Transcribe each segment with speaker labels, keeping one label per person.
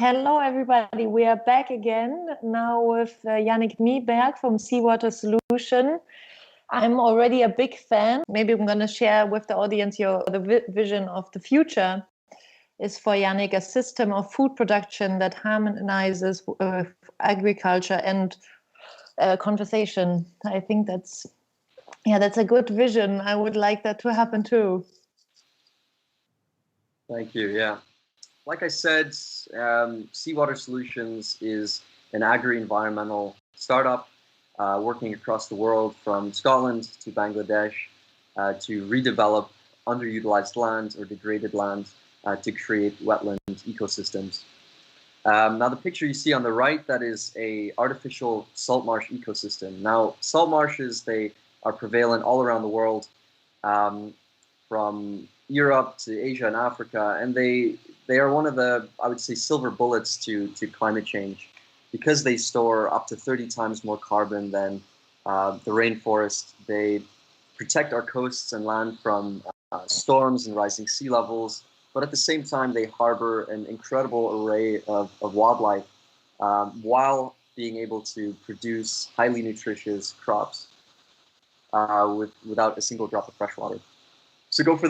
Speaker 1: Hello, everybody. We are back again now with Yanik Nyberg from Seawater Solution. I'm already a big fan. Maybe I'm going to share with the audience the vision of the future is for Yanik a system of food production that harmonizes agriculture and conversation. I think that's a good vision. I would like that to happen too.
Speaker 2: Thank you. Yeah. Like I said, Seawater Solutions is an agri-environmental startup working across the world from Scotland to Bangladesh to redevelop underutilized land or degraded land to create wetland ecosystems. Now the picture you see on the right, that is a artificial salt marsh ecosystem. Now salt marshes, they are prevalent all around the world, from Europe to Asia and Africa, and they are one of the, I would say, silver bullets to climate change because they store up to 30 times more carbon than the rainforest. They protect our coasts and land from storms and rising sea levels, but at the same time, they harbor an incredible array of wildlife while being able to produce highly nutritious crops without a single drop of fresh water. So go on for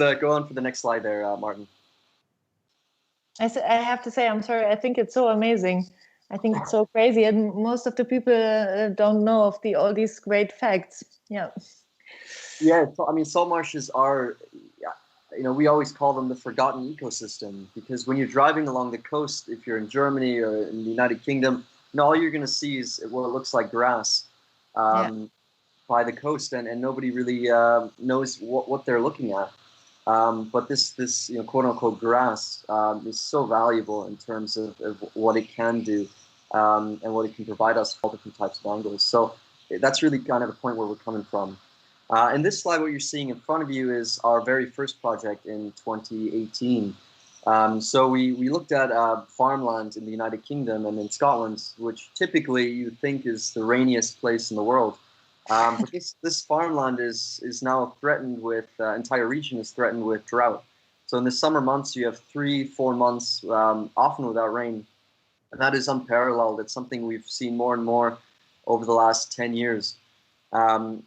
Speaker 2: the next slide there, Martin.
Speaker 1: I have to say, I'm sorry. I think it's so amazing. I think it's so crazy, and most of the people don't know of all these great facts. Yeah.
Speaker 2: Yeah. I mean, salt marshes are, we always call them the forgotten ecosystem because when you're driving along the coast, if you're in Germany or in the United Kingdom, all you're going to see is what looks like grass by the coast, and nobody really knows what they're looking at. But this quote unquote grass is so valuable in terms of what it can do and what it can provide us for all different types of angles. So that's really kind of the point where we're coming from. In this slide, what you're seeing in front of you is our very first project in 2018. So we looked at farmland in the United Kingdom and in Scotland, which typically you think is the rainiest place in the world. But this farmland is now threatened with, entire region is threatened with drought. So in the summer months, you have 3-4 months often without rain. And that is unparalleled. It's something we've seen more and more over the last 10 years. And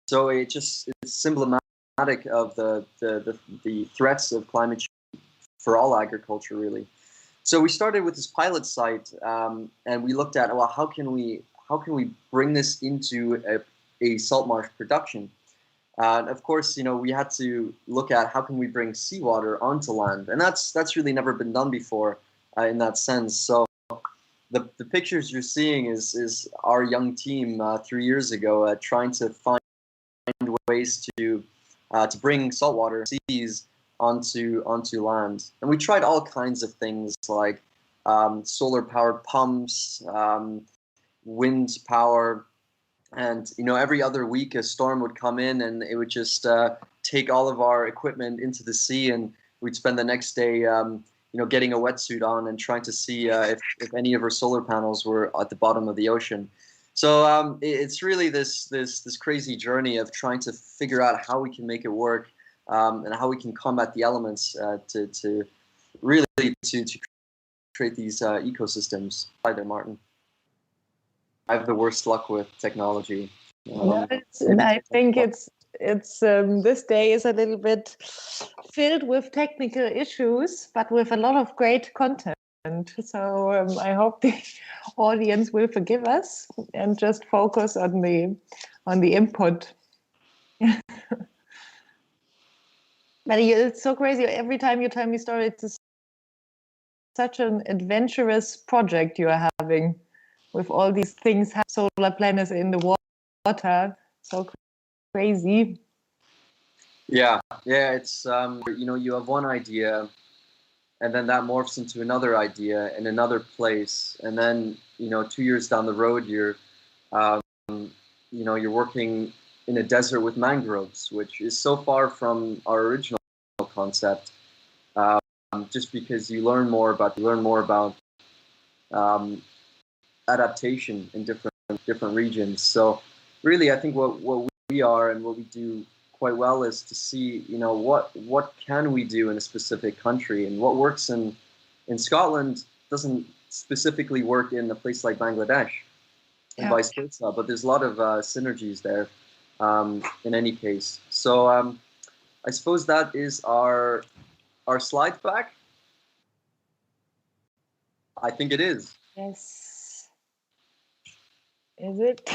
Speaker 2: so it's symptomatic of the threats of climate change for all agriculture, really. So we started with this pilot site and we looked at, well, how can we bring this into a salt marsh production? Of course, we had to look at how can we bring seawater onto land, and that's really never been done before in that sense. So the pictures you're seeing is our young team 3 years ago trying to find ways to bring saltwater seas onto land, and we tried all kinds of things like solar powered pumps, wind power, and every other week a storm would come in and it would just take all of our equipment into the sea, and we'd spend the next day getting a wetsuit on and trying to see if any of our solar panels were at the bottom of the ocean. So it's really this crazy journey of trying to figure out how we can make it work and how we can combat the elements to create these ecosystems. Hi there, Martin. I have the worst luck with technology.
Speaker 1: I think it's this day is a little bit filled with technical issues, but with a lot of great content. So I hope the audience will forgive us and just focus on the input. But it's so crazy. Every time you tell me story, it's such an adventurous project you are having, with all these things, solar panels in the water. So crazy. Yeah.
Speaker 2: It's you have one idea, and then that morphs into another idea in another place, and then 2 years down the road, you're working in a desert with mangroves, which is so far from our original concept. Just because you learn more about adaptation in different regions. So really, I think what we are and what we do quite well is to see, what can we do in a specific country, and what works in Scotland doesn't specifically work in a place like Bangladesh, and vice versa. But there's a lot of synergies there in any case. So I suppose that is our slides back. I think it is.
Speaker 1: Yes. Is it?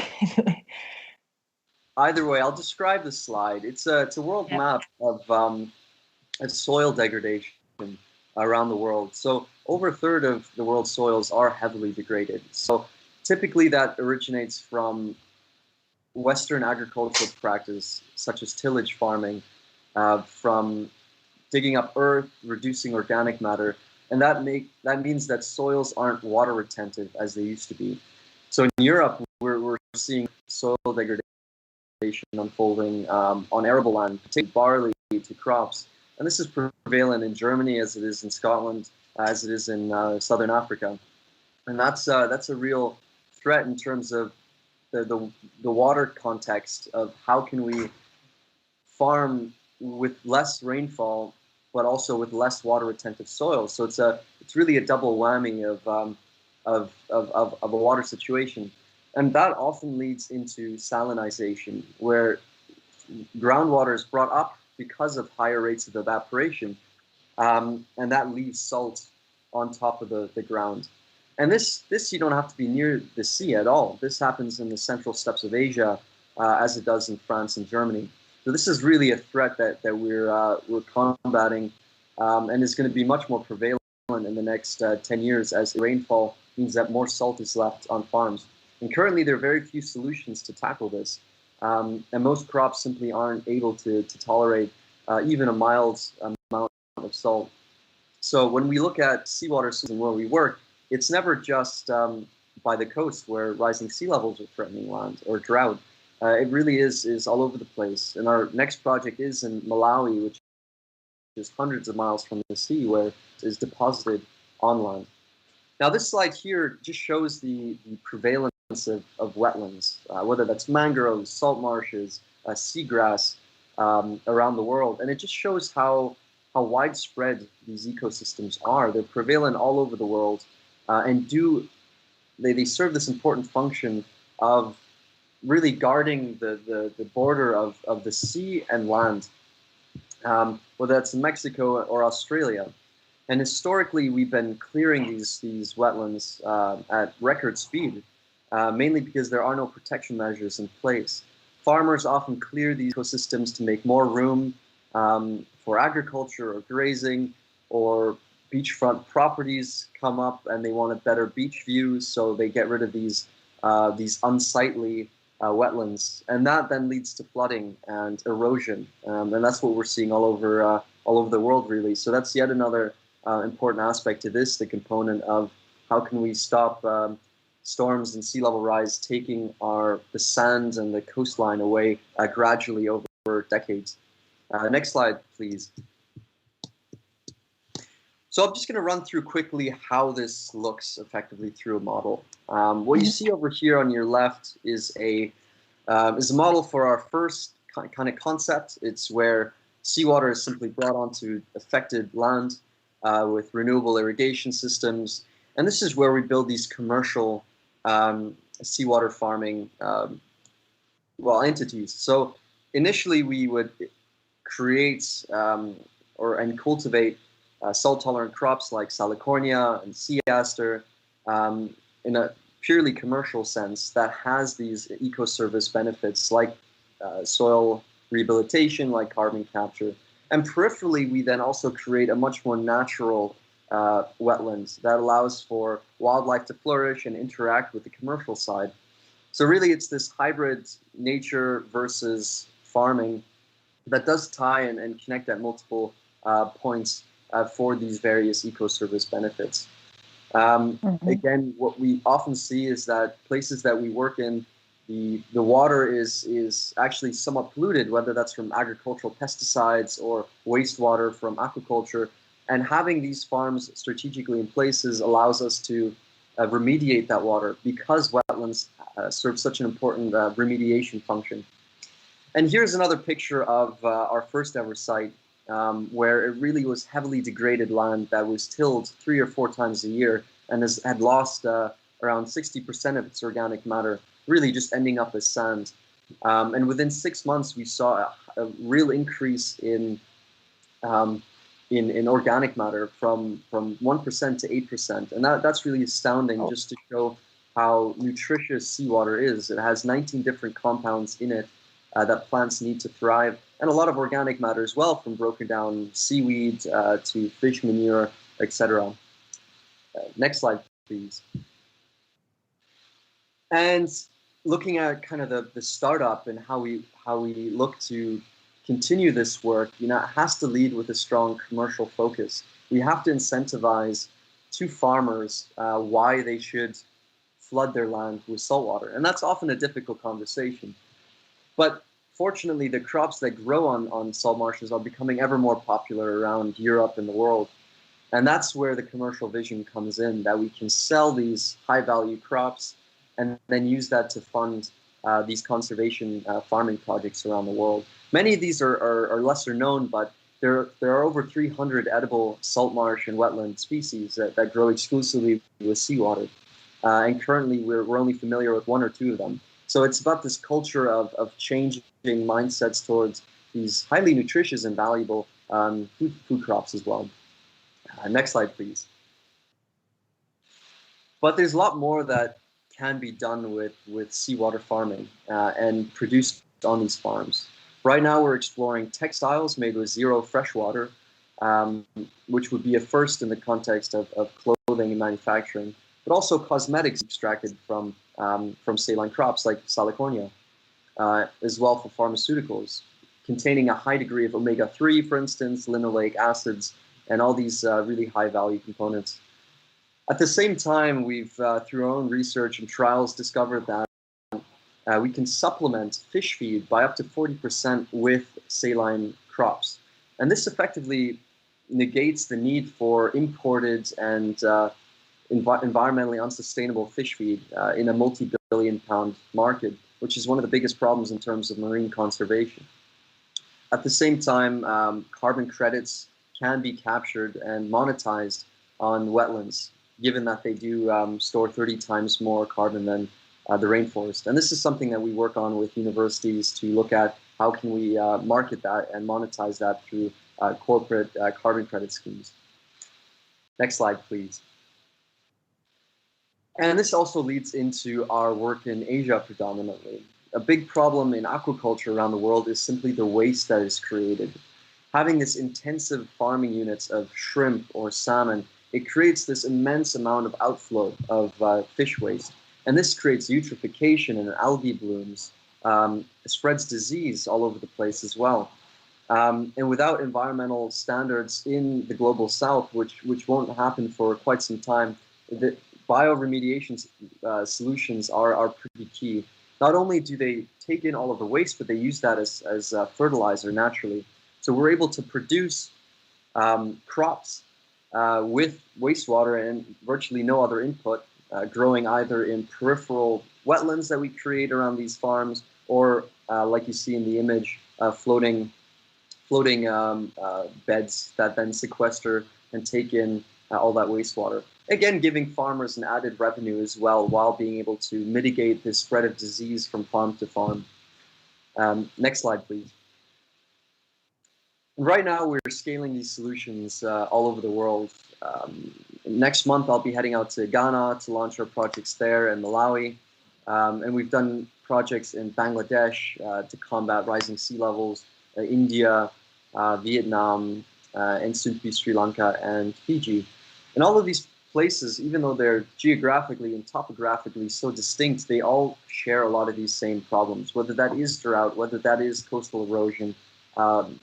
Speaker 2: Either way, I'll describe the slide. It's a world map of soil degradation around the world. So over a third of the world's soils are heavily degraded. So typically that originates from Western agricultural practice, such as tillage farming, from digging up earth, reducing organic matter, and that means that soils aren't water retentive as they used to be. So in Europe, we're seeing soil degradation unfolding on arable land, particularly barley to crops. And this is prevalent in Germany as it is in Scotland, as it is in Southern Africa. And that's a real threat in terms of the water context of how can we farm with less rainfall, but also with less water retentive soil. So it's really a double whammy of a water situation. And that often leads into salinization, where groundwater is brought up because of higher rates of evaporation, and that leaves salt on top of the ground. And this you don't have to be near the sea at all. This happens in the central steppes of Asia, as it does in France and Germany. So this is really a threat that we're combating, and is going to be much more prevalent in the next 10 years as rainfall means that more salt is left on farms. And currently, there are very few solutions to tackle this. And most crops simply aren't able to tolerate even a mild amount of salt. So when we look at Seawater Solution where we work, it's never just by the coast where rising sea levels are threatening land or drought. It really is all over the place. And our next project is in Malawi, which is hundreds of miles from the sea, where it is deposited on land. Now, this slide here just shows the prevalence of wetlands, whether that's mangroves, salt marshes, seagrass around the world. And it just shows how widespread these ecosystems are. They're prevalent all over the world, and they serve this important function of really guarding the border of the sea and land, whether that's in Mexico or Australia. And historically, we've been clearing these wetlands at record speed, mainly because there are no protection measures in place. Farmers often clear these ecosystems to make more room for agriculture or grazing, or beachfront properties come up and they want a better beach view, so they get rid of these unsightly wetlands, and that then leads to flooding and erosion, and that's what we're seeing all over the world, really. So that's yet another important aspect to this, the component of how can we stop storms and sea level rise taking the sand and the coastline away gradually over decades. Next slide, please. So I'm just going to run through quickly how this looks effectively through a model. What you see over here on your left is a model for our first kind of concept. It's where seawater is simply brought onto affected land with renewable irrigation systems. And this is where we build these commercial seawater farming entities. So initially we would create and cultivate salt-tolerant crops like salicornia and sea aster in a purely commercial sense that has these eco-service benefits like soil rehabilitation, like carbon capture. And peripherally, we then also create a much more natural wetlands that allows for wildlife to flourish and interact with the commercial side. So really, it's this hybrid nature versus farming that does tie and connect at multiple points for these various eco-service benefits. Again, what we often see is that places that we work in, the water is actually somewhat polluted, whether that's from agricultural pesticides or wastewater from aquaculture. And having these farms strategically in places allows us to remediate that water because wetlands serve such an important remediation function. And here's another picture of our first ever site. where it really was heavily degraded land that was tilled 3 or 4 times a year and had lost around 60% of its organic matter, really just ending up as sand. And within 6 months, we saw a real increase in organic matter from 1% to 8%. And that's really astounding, just to show how nutritious seawater is. It has 19 different compounds in it that plants need to thrive, and a lot of organic matter as well, from broken down seaweed to fish manure, etc. Next slide, please. And looking at kind of the startup and how we look to continue this work, it has to lead with a strong commercial focus. We have to incentivize to farmers why they should flood their land with saltwater, and that's often a difficult conversation. But fortunately, the crops that grow on salt marshes are becoming ever more popular around Europe and the world. And that's where the commercial vision comes in, that we can sell these high-value crops and then use that to fund these conservation farming projects around the world. Many of these are lesser known, but there are over 300 edible salt marsh and wetland species that grow exclusively with seawater. And currently, we're only familiar with 1 or 2 of them. So it's about this culture of changing mindsets towards these highly nutritious and valuable food crops as well. Next slide, please. But there's a lot more that can be done with seawater farming and produced on these farms. Right now, we're exploring textiles made with zero freshwater, which would be a first in the context of clothing and manufacturing, but also cosmetics extracted from saline crops like salicornia, as well for pharmaceuticals, containing a high degree of omega-3, for instance, linoleic acids, and all these really high-value components. At the same time, we've, through our own research and trials, discovered that we can supplement fish feed by up to 40% with saline crops. And this effectively negates the need for imported and environmentally unsustainable fish feed in a multi-billion-pound market, which is one of the biggest problems in terms of marine conservation. At the same time, carbon credits can be captured and monetized on wetlands, given that they do store 30 times more carbon than the rainforest. And this is something that we work on with universities to look at how can we market that and monetize that through corporate carbon credit schemes. Next slide, please. And this also leads into our work in Asia predominantly. A big problem in aquaculture around the world is simply the waste that is created. Having this intensive farming units of shrimp or salmon, it creates this immense amount of outflow of fish waste. And this creates eutrophication and algae blooms. It spreads disease all over the place as well. And without environmental standards in the global south, which won't happen for quite some time, the bioremediation solutions are pretty key. Not only do they take in all of the waste, but they use that as fertilizer naturally. So we're able to produce crops with wastewater and virtually no other input, growing either in peripheral wetlands that we create around these farms, or like you see in the image, floating beds that then sequester and take in all that wastewater. Again, giving farmers an added revenue as well, while being able to mitigate the spread of disease from farm to farm. Next slide, please. Right now, we're scaling these solutions all over the world. Next month, I'll be heading out to Ghana to launch our projects there, and Malawi. And we've done projects in Bangladesh to combat rising sea levels, India, Vietnam, and soon to be Sri Lanka and Fiji. And all of these places, even though they're geographically and topographically so distinct, they all share a lot of these same problems, whether that is drought, whether that is coastal erosion,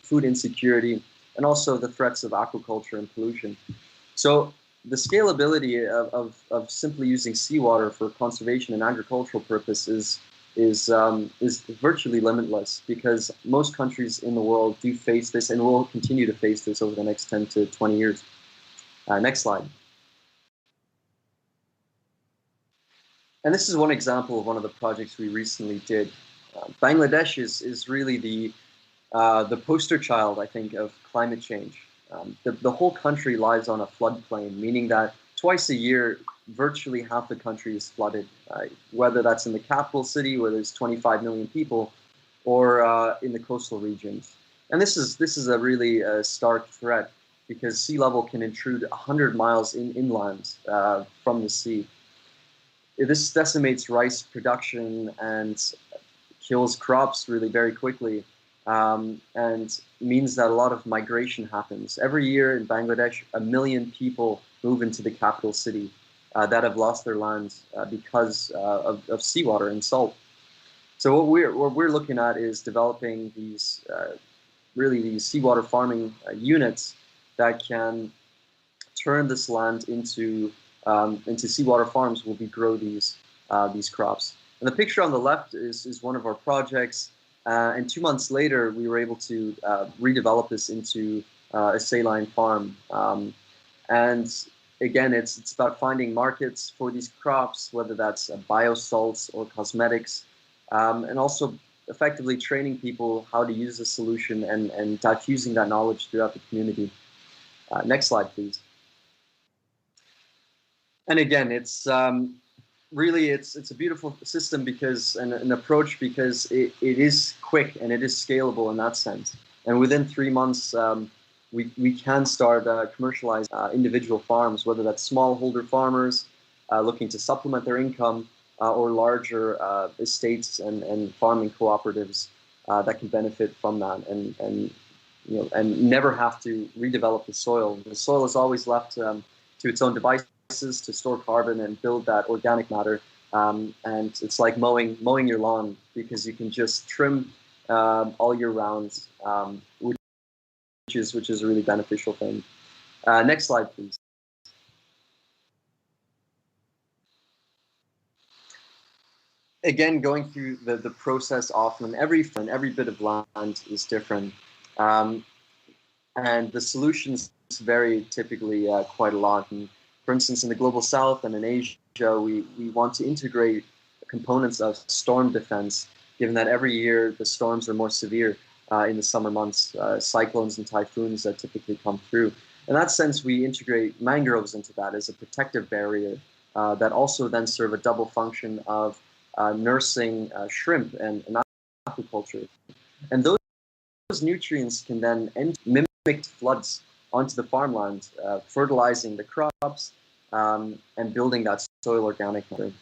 Speaker 2: food insecurity, and also the threats of aquaculture and pollution. So the scalability of simply using seawater for conservation and agricultural purposes is virtually limitless, because most countries in the world do face this and will continue to face this over the next 10 to 20 years. Next slide. And this is one example of one of the projects we recently did. Bangladesh is really the the poster child, I think, of climate change. The whole country lies on a floodplain, meaning that twice a year, virtually half the country is flooded, whether that's in the capital city where there's 25 million people, or in the coastal regions. And this is a really stark threat because sea level can intrude 100 miles inland from the sea. This decimates rice production and kills crops really very quickly, and means that a lot of migration happens. Every year in Bangladesh, 1 million people move into the capital city that have lost their lands because of seawater and salt. So what we're looking at is developing these these seawater farming units that can turn this land into seawater farms where we grow these crops. And the picture on the left is one of our projects. And 2 months later, we were able to redevelop this into a saline farm. And again, it's about finding markets for these crops, whether that's biosalts or cosmetics, and also effectively training people how to use the solution and diffusing that knowledge throughout the community. Next slide, please. And again, it's really it's a beautiful system because an approach because it is quick and it is scalable in that sense. And within 3 months, we can start commercialize individual farms, whether that's smallholder farmers looking to supplement their income, or larger estates and farming cooperatives that can benefit from that and never have to redevelop the soil. The soil is always left to its own devices to store carbon and build that organic matter, and it's like mowing your lawn because you can just trim all year round, which is a really beneficial thing. Next slide, please. Again, going through the process often, every bit of land is different, and the solutions vary typically quite a lot. And for instance, in the global south and in Asia, we want to integrate components of storm defense, given that every year the storms are more severe in the summer months, cyclones and typhoons that typically come through. In that sense, we integrate mangroves into that as a protective barrier that also then serve a double function of nursing shrimp and aquaculture. And those nutrients can then mimic floods onto the farmland, fertilizing the crops and building that soil organic matter.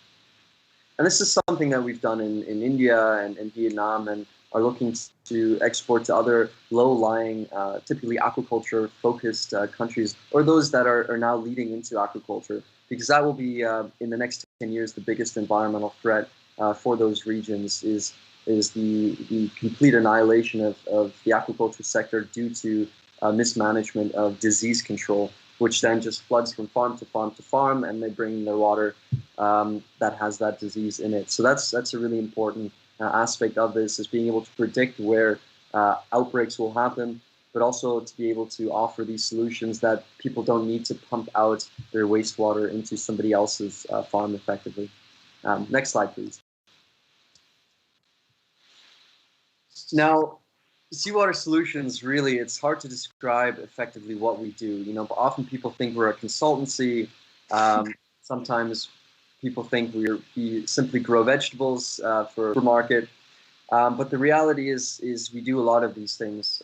Speaker 2: And this is something that we've done in India and Vietnam and are looking to export to other low-lying, typically aquaculture-focused countries, or those that are now leading into aquaculture, because that will be, in the next 10 years, the biggest environmental threat for those regions is the complete annihilation of the aquaculture sector due to mismanagement of disease control, which then just floods from farm to farm to farm, and they bring their water that has that disease in it. So that's a really important aspect of this, is being able to predict where outbreaks will happen, but also to be able to offer these solutions that people don't need to pump out their wastewater into somebody else's farm effectively. Next slide, please. Now, Seawater Solutions, really, it's hard to describe effectively what we do. You know, but often people think we're a consultancy. Sometimes people think we simply grow vegetables for market. But the reality is we do a lot of these things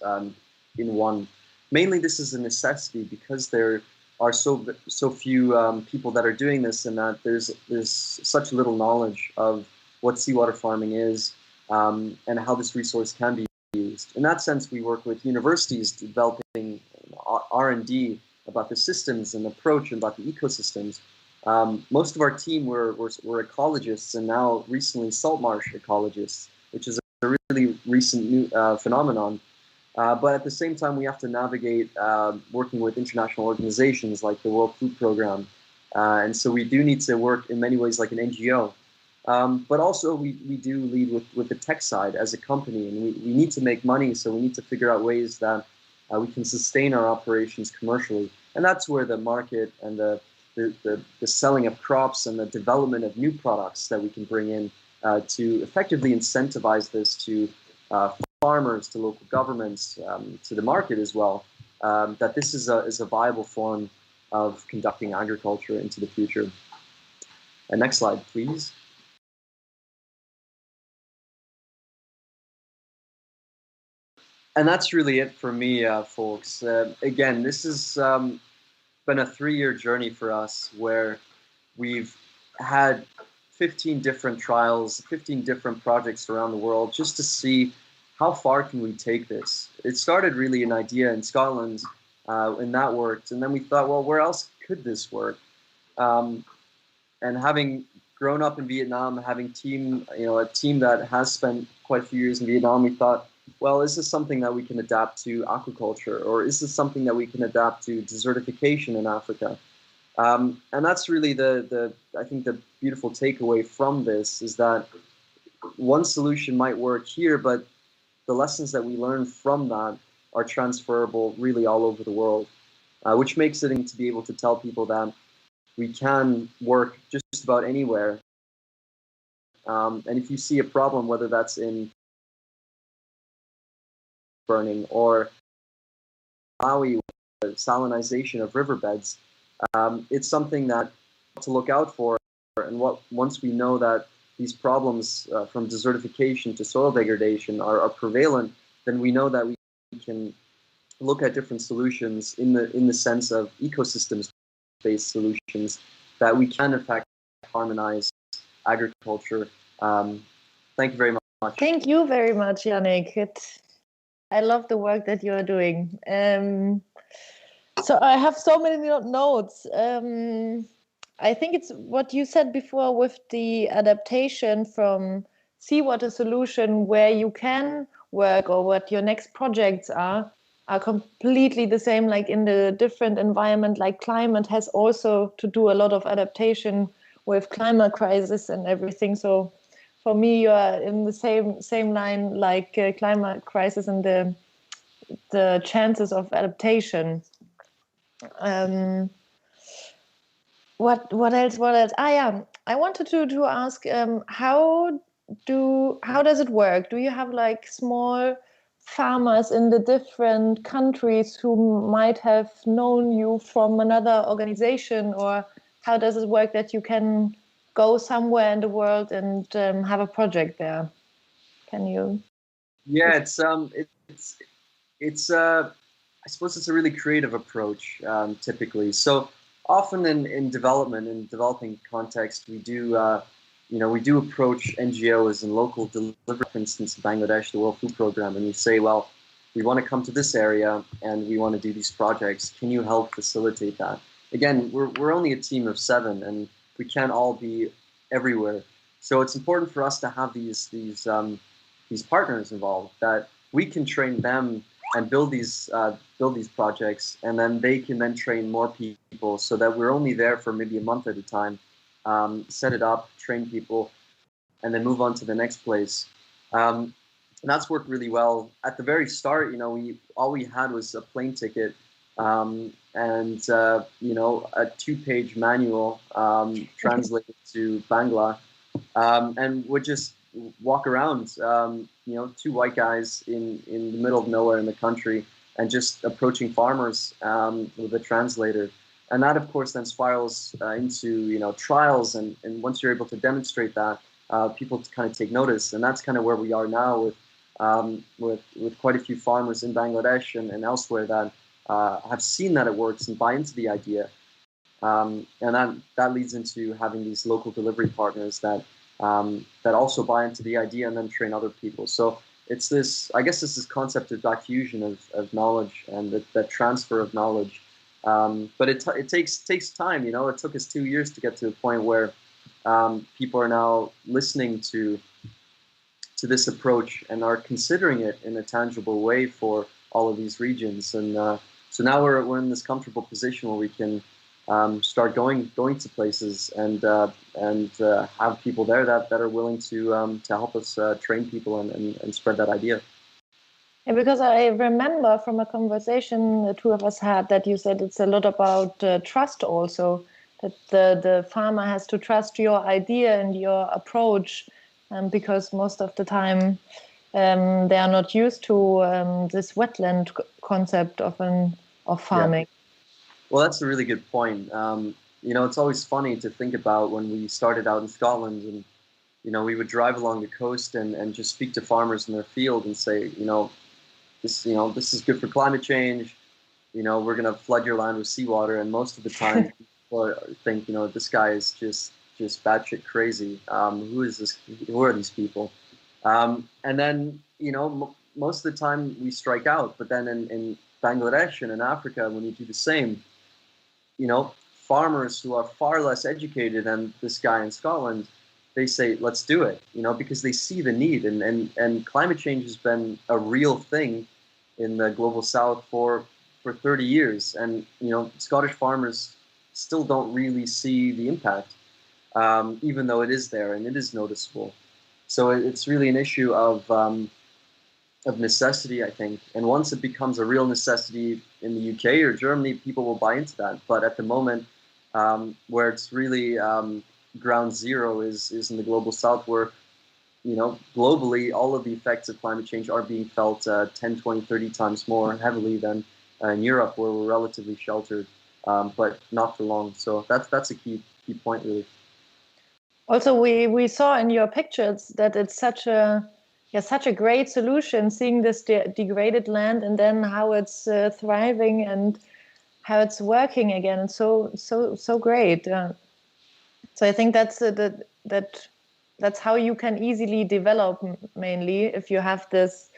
Speaker 2: in one. Mainly, this is a necessity because there are so few people that are doing this, and that there's such little knowledge of what seawater farming is and how this resource can be used. In that sense, we work with universities developing R&D about the systems and approach and about the ecosystems. Most of our team were ecologists, and now recently salt marsh ecologists, which is a really recent new phenomenon. But at the same time, we have to navigate working with international organizations like the World Food Programme. And so we do need to work in many ways like an NGO. But also we do lead with the tech side as a company, and we need to make money, so we need to figure out ways that we can sustain our operations commercially. And that's where the market and the selling of crops and the development of new products that we can bring in to effectively incentivize this to farmers, to local governments, to the market as well, that this is a viable form of conducting agriculture into the future. And next slide, please. And that's really it for me, folks. Again, this has been a 3-year journey for us where we've had 15 different trials, 15 different projects around the world just to see how far can we take this. It started really an idea in Scotland, and that worked. And then we thought, well, where else could this work? And having grown up in Vietnam, having a team that has spent quite a few years in Vietnam, we thought, well, is this something that we can adapt to aquaculture, or is this something that we can adapt to desertification in Africa? And that's really I think the beautiful takeaway from this is that one solution might work here, but the lessons that we learn from that are transferable really all over the world, which makes it to be able to tell people that we can work just about anywhere. And if you see a problem, whether that's in burning or Maui, salinization of riverbeds, it's something that to look out for. And once we know that these problems from desertification to soil degradation are prevalent, then we know that we can look at different solutions in the sense of ecosystems-based solutions that we can in fact harmonize agriculture. Thank you very much.
Speaker 1: Thank you very much, Yanik. I love the work that you're doing. So I have so many notes. I think it's what you said before with the adaptation from Seawater Solution, where you can work, or what your next projects are completely the same, like in the different environment, like climate has also to do a lot of adaptation with climate crisis and everything. So for me, you are in the same line, like climate crisis and the chances of adaptation. What else? Yeah, I wanted to ask, how does it work? Do you have like small farmers in the different countries who might have known you from another organization, or how does it work that you can go somewhere in the world and have a project there? Can you?
Speaker 2: Yeah, it's I suppose it's a really creative approach, typically. So often in developing context, we do approach NGOs and local delivery, for instance, Bangladesh, the World Food Program, and we say, well, we want to come to this area and we want to do these projects. Can you help facilitate that? Again, we're only a team of 7, and we can't all be everywhere. So it's important for us to have these partners involved, that we can train them and build these projects, and then they can then train more people, so that we're only there for maybe a month at a time, set it up, train people, and then move on to the next place. And that's worked really well. At the very start, all we had was a plane ticket and a 2-page manual translated to Bangla, and would just walk around, 2 white guys in the middle of nowhere in the country, and just approaching farmers with a translator. And that, of course, then spirals into trials, and once you're able to demonstrate that, people kind of take notice. And that's kind of where we are now with quite a few farmers in Bangladesh and elsewhere that have seen that it works and buy into the idea. And that leads into having these local delivery partners that also buy into the idea and then train other people. So it's this concept of diffusion of knowledge and that transfer of knowledge. But it takes time. It took us 2 years to get to a point where people are now listening to this approach and are considering it in a tangible way for all of these regions. And so now we're in this comfortable position where we can start going to places and have people there that are willing to help us train people and spread that idea.
Speaker 1: And because I remember from a conversation the two of us had that you said it's a lot about trust also, that the farmer has to trust your idea and your approach, because most of the time they are not used to this wetland concept of farming.
Speaker 2: Yeah. Well, that's a really good point. It's always funny to think about when we started out in Scotland, and we would drive along the coast and just speak to farmers in their field and say, this is good for climate change. We're going to flood your land with seawater, and most of the time people think, this guy is just batshit crazy. Who is this? Who are these people? And then, most of the time we strike out. But then in Bangladesh and in Africa, when you do the same, farmers who are far less educated than this guy in Scotland, they say, let's do it, because they see the need. And climate change has been a real thing in the global south for 30 years. And, Scottish farmers still don't really see the impact, even though it is there and it is noticeable. So it's really an issue of necessity, I think. And once it becomes a real necessity in the UK or Germany, people will buy into that. But at the moment, where it's really ground zero is in the global south, where, globally, all of the effects of climate change are being felt 10, 20, 30 times more heavily than in Europe, where we're relatively sheltered, but not for long. So that's a key point, really.
Speaker 1: Also, we saw in your pictures that it's such a great solution, seeing this degraded land and then how it's thriving and how it's working again. It's so great. So I think that's how you can easily develop, mainly if you have this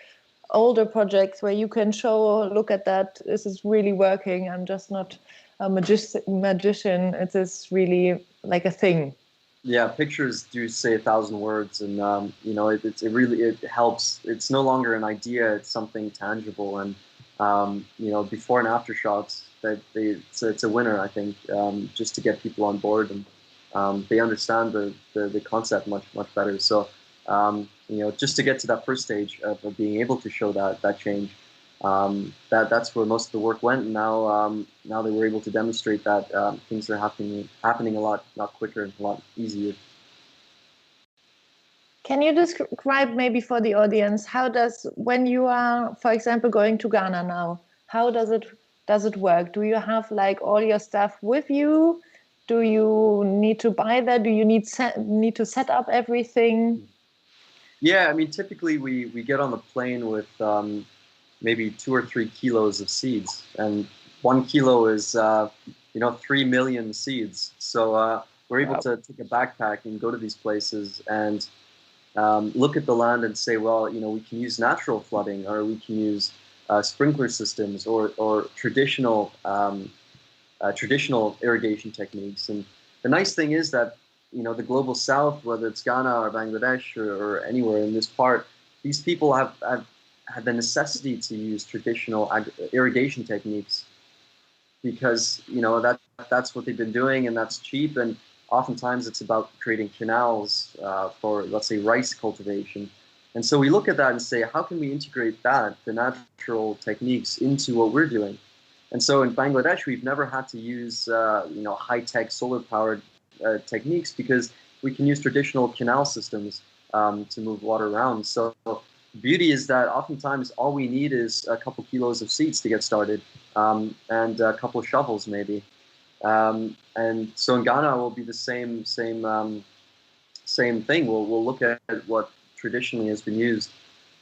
Speaker 1: older projects where you can show, look at that, this is really working. I'm just not a magician. It is really like a thing.
Speaker 2: Yeah, pictures do say 1,000 words, and it really helps. It's no longer an idea; it's something tangible, and before and after shots, it's a winner. I think, just to get people on board, and they understand the concept much better. So just to get to that first stage of being able to show that change, that's where most of the work went. And now that we're able to demonstrate that, things are happening a lot quicker and a lot easier.
Speaker 1: Can you describe maybe for the audience, when you are, for example, going to Ghana now, how does it work? Do you have like all your stuff with you? Do you need to buy that? Do you need to set up everything?
Speaker 2: Yeah, I mean, typically we get on the plane with maybe 2 or 3 kilos of seeds, and 1 kilo is 3 million seeds. So we're able to take a backpack and go to these places and look at the land and say, well, we can use natural flooding, or we can use sprinkler systems, or traditional irrigation techniques. And the nice thing is that the global south, whether it's Ghana or Bangladesh or anywhere in this part, these people have the necessity to use traditional irrigation techniques, because that's what they've been doing, and that's cheap. And oftentimes it's about creating canals for, let's say, rice cultivation. And so we look at that and say, how can we integrate the natural techniques, into what we're doing? And so in Bangladesh, we've never had to use high-tech solar-powered techniques, because we can use traditional canal systems to move water around. So the beauty is that oftentimes all we need is a couple kilos of seeds to get started, and a couple of shovels maybe. And so in Ghana, will be the same thing. We'll look at what traditionally has been used,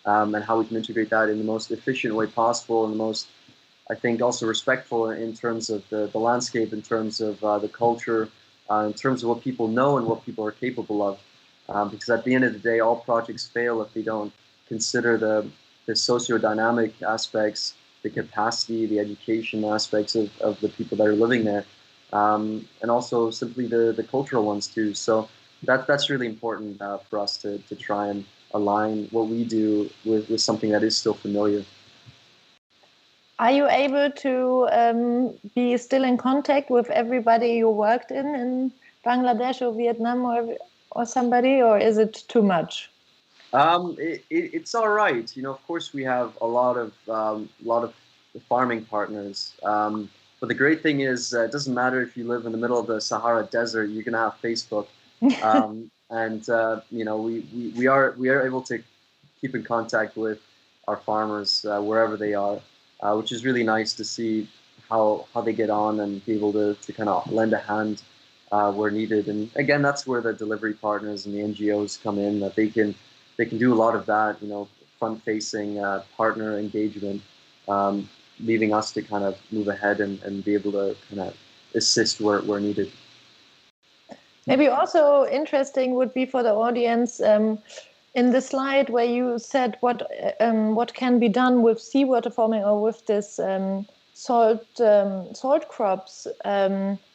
Speaker 2: and how we can integrate that in the most efficient way possible, and the most, I think, also respectful in terms of the landscape, in terms of the culture, in terms of what people know and what people are capable of. Because at the end of the day, all projects fail if they don't consider the socio-dynamic aspects, the capacity, the education aspects of the people that are living there, and also simply the cultural ones too. So that's really important for us to try and align what we do with something that is still familiar.
Speaker 1: Are you able to be still in contact with everybody you worked in Bangladesh or Vietnam or somebody, or is it too much?
Speaker 2: It's all right. Of course, we have a lot of farming partners. But the great thing is, it doesn't matter if you live in the middle of the Sahara Desert, you're gonna have Facebook, and we are able to keep in contact with our farmers wherever they are, which is really nice to see how they get on and be able to kind of lend a hand where needed. And again, that's where the delivery partners and the NGOs come in, that they can do a lot of that, front-facing partner engagement, leaving us to kind of move ahead and be able to kind of assist where needed.
Speaker 1: Maybe also interesting would be for the audience, in the slide where you said what can be done with seawater farming or with this salt crops,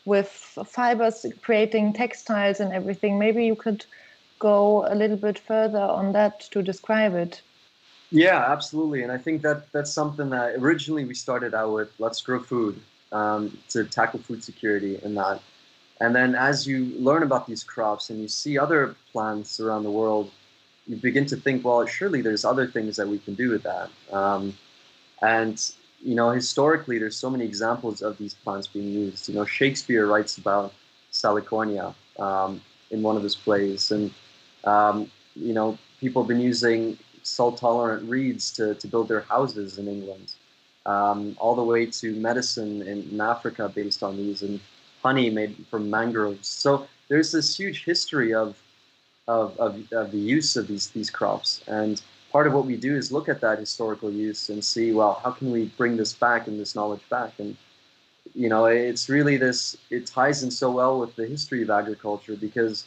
Speaker 1: with fibers creating textiles and everything. Maybe you could go a little bit further on that to describe it.
Speaker 2: Yeah, absolutely. And I think that's something that originally we started out with, let's grow food, to tackle food security and that. And then as you learn about these crops and you see other plants around the world, you begin to think, well, surely there's other things that we can do with that. And historically, there's so many examples of these plants being used. Shakespeare writes about Salicornia in one of his plays. And, people have been using salt-tolerant reeds to build their houses in England, all the way to medicine in Africa based on these, and honey made from mangroves. So there's this huge history of the use of these crops. And part of what we do is look at that historical use and see, well, how can we bring this back and this knowledge back? And, it's really it ties in so well with the history of agriculture, because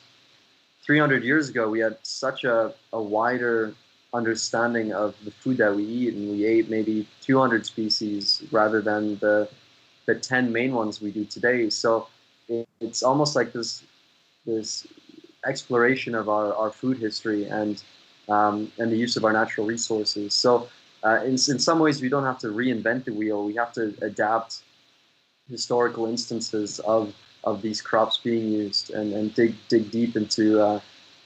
Speaker 2: 300 years ago, we had such a wider understanding of the food that we eat, and we ate maybe 200 species rather than the 10 main ones we do today. So it's almost like this exploration of our food history and the use of our natural resources. So in some ways, we don't have to reinvent the wheel. We have to adapt historical instances of these crops being used and dig deep into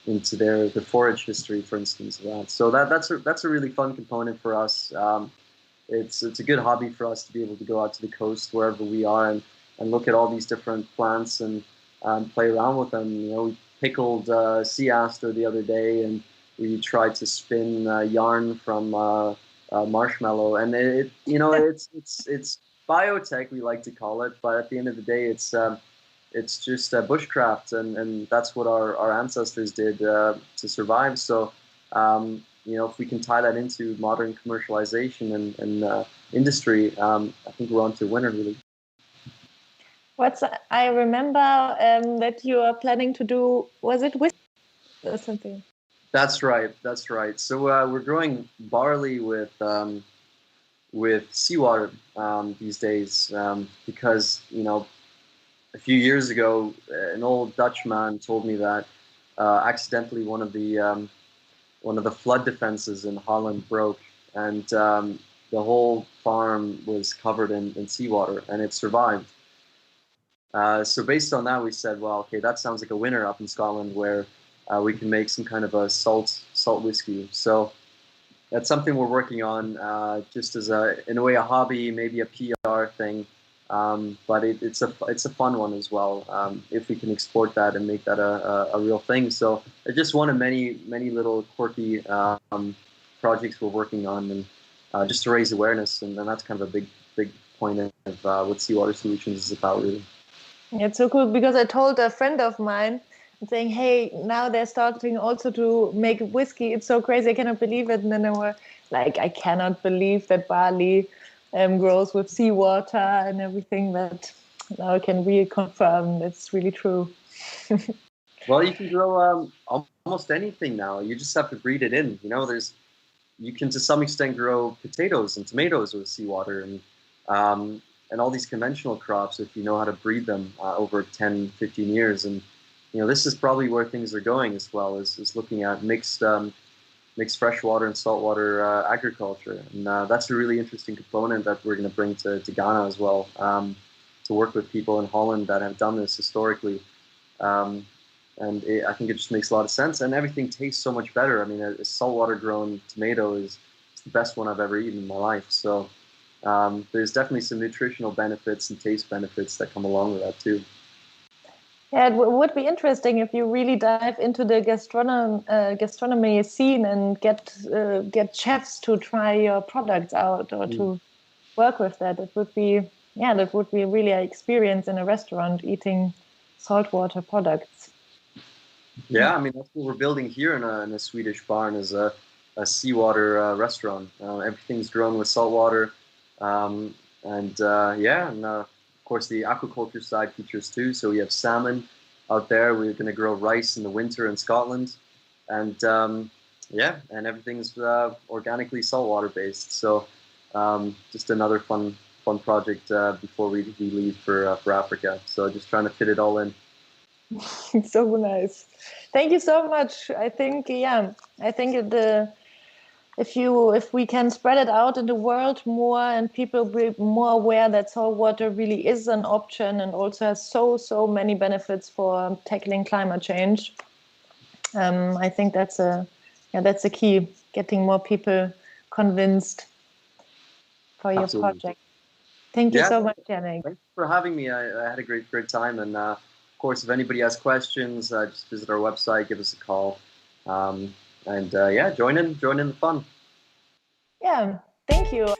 Speaker 2: the forage history, for instance, of that. So that's a really fun component for us. It's a good hobby for us to be able to go out to the coast wherever we are and look at all these different plants and play around with them. We pickled sea aster the other day, and we tried to spin yarn from marshmallow. And it's biotech, we like to call it, but at the end of the day, it's just bushcraft, and that's what our ancestors did to survive. So if we can tie that into modern commercialization and industry, I think we're on to a winner, really.
Speaker 1: I remember that you are planning to do, was it whiskey or something?
Speaker 2: That's right. So we're growing barley with seawater these days, because a few years ago, an old Dutch man told me that accidentally one of the flood defenses in Holland broke, and the whole farm was covered in seawater, and it survived. So based on that, we said, well, okay, that sounds like a winner up in Scotland, where we can make some kind of a salt whiskey. So that's something we're working on, just as in a way a hobby, maybe a PR thing. But it's a fun one as well, if we can export that and make that a real thing. So it's just one of many little quirky projects we're working on, and just to raise awareness, and that's kind of a big point of what Seawater Solutions is about, really.
Speaker 1: It's so cool, because I told a friend of mine, saying, hey, now they're starting also to make whiskey. It's so crazy, I cannot believe it. And then they were like, I cannot believe that barley grows with seawater and everything. But now I can reconfirm it's really true.
Speaker 2: Well, you can grow almost anything now. You just have to breed it in. You can to some extent grow potatoes and tomatoes with seawater, and all these conventional crops if you know how to breed them over 10, 15 years. And this is probably where things are going as well, is looking at mixed freshwater and saltwater agriculture. And that's a really interesting component that we're going to bring to Ghana as well, to work with people in Holland that have done this historically. I think it just makes a lot of sense, and everything tastes so much better. I mean, a saltwater grown tomato is the best one I've ever eaten in my life. So there's definitely some nutritional benefits and taste benefits that come along with that too.
Speaker 1: Yeah, it would be interesting if you really dive into the gastronomy scene and get chefs to try your products out or to work with that. It would be, yeah, that would be really an experience in a restaurant eating saltwater products.
Speaker 2: Yeah, I mean that's what we're building here in a Swedish barn is a seawater restaurant. Everything's grown with saltwater, and of course the aquaculture side features too. So we have salmon out there. We're going to grow rice in the winter in Scotland, and and everything's organically saltwater based. So just another fun project before we leave for Africa. So just trying to fit it all in.
Speaker 1: So nice. Thank you so much. I think, yeah, I think if we can spread it out in the world more and people be more aware that saltwater really is an option and also has so many benefits for tackling climate change. I think that's a key, getting more people convinced for your
Speaker 2: Absolutely.
Speaker 1: project. Thank you
Speaker 2: Yeah,
Speaker 1: so much, Yanik.
Speaker 2: thanks for having me. I had a great time, and of course, if anybody has questions, just visit our website, give us a call, join in the fun.
Speaker 1: Yeah, thank you.